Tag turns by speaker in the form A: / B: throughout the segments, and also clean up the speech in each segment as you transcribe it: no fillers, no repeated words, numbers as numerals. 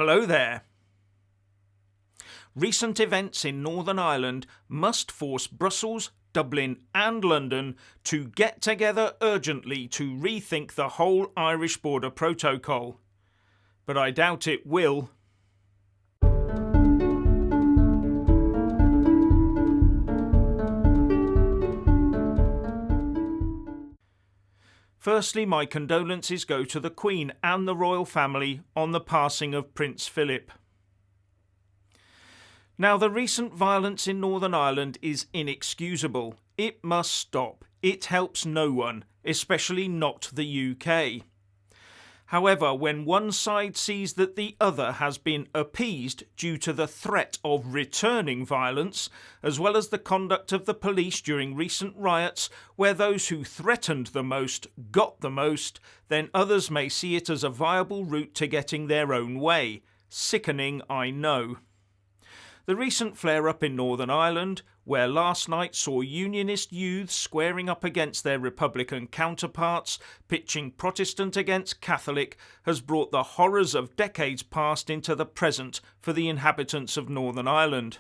A: Hello there. Recent events in Northern Ireland must force Brussels, Dublin and London to get together urgently to rethink the whole Irish border protocol. But I doubt it will. Firstly, my condolences go to the Queen and the royal family on the passing of Prince Philip. Now, the recent violence in Northern Ireland is inexcusable. It must stop. It helps no one, especially not the UK. However, when one side sees that the other has been appeased due to the threat of returning violence, as well as the conduct of the police during recent riots where those who threatened the most got the most, then others may see it as a viable route to getting their own way. Sickening, I know. The recent flare-up in Northern Ireland, where last night saw Unionist youths squaring up against their Republican counterparts, pitching Protestant against Catholic, has brought the horrors of decades past into the present for the inhabitants of Northern Ireland.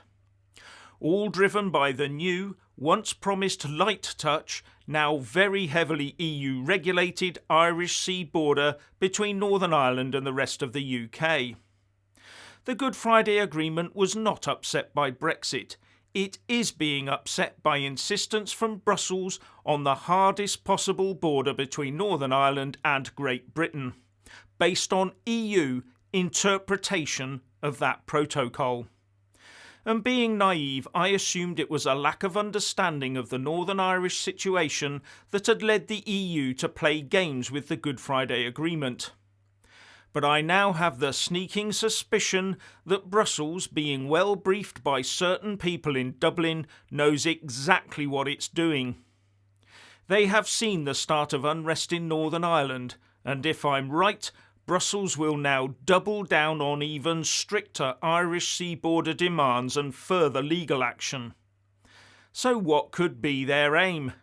A: All driven by the new, once promised light touch, now very heavily EU-regulated Irish Sea border between Northern Ireland and the rest of the UK. The Good Friday Agreement was not upset by Brexit. It is being upset by insistence from Brussels on the hardest possible border between Northern Ireland and Great Britain, based on EU interpretation of that protocol. And being naive, I assumed it was a lack of understanding of the Northern Irish situation that had led the EU to play games with the Good Friday Agreement. But I now have the sneaking suspicion that Brussels, being well briefed by certain people in Dublin, knows exactly what it's doing. They have seen the start of unrest in Northern Ireland, and if I'm right, Brussels will now double down on even stricter Irish sea border demands and further legal action. So what could be their aim?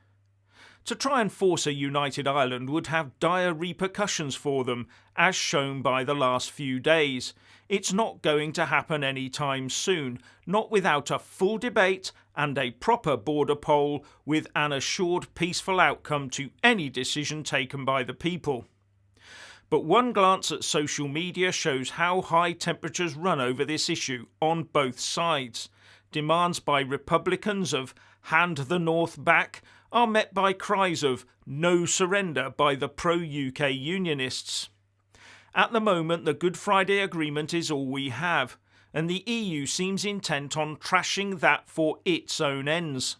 A: To try and force a united Ireland would have dire repercussions for them, as shown by the last few days. It's not going to happen anytime soon, not without a full debate and a proper border poll with an assured peaceful outcome to any decision taken by the people. But one glance at social media shows how high temperatures run over this issue on both sides. Demands by Republicans of hand the North back are met by cries of no surrender by the pro-UK Unionists. At the moment, the Good Friday Agreement is all we have, and the EU seems intent on trashing that for its own ends.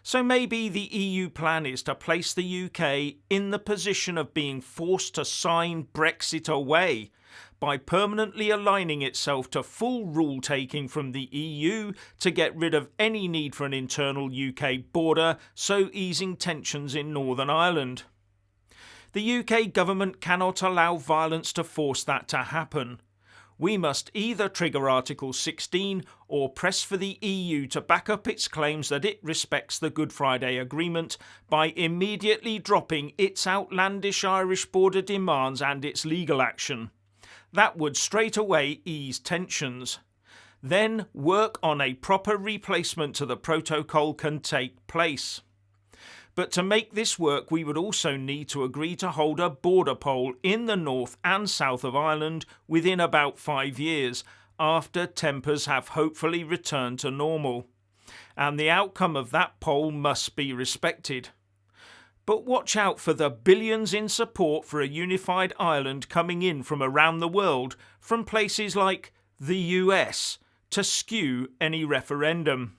A: So maybe the EU plan is to place the UK in the position of being forced to sign Brexit away, by permanently aligning itself to full rule-taking from the EU to get rid of any need for an internal UK border, so easing tensions in Northern Ireland. The UK government cannot allow violence to force that to happen. We must either trigger Article 16 or press for the EU to back up its claims that it respects the Good Friday Agreement by immediately dropping its outlandish Irish border demands and its legal action. That would straight away ease tensions. Then work on a proper replacement to the protocol can take place. But to make this work, we would also need to agree to hold a border poll in the north and south of Ireland within about 5 years, after tempers have hopefully returned to normal. And the outcome of that poll must be respected. But watch out for the billions in support for a unified Ireland coming in from around the world, from places like the US, to skew any referendum.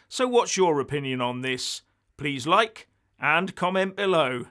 A: So what's your opinion on this? Please like and comment below.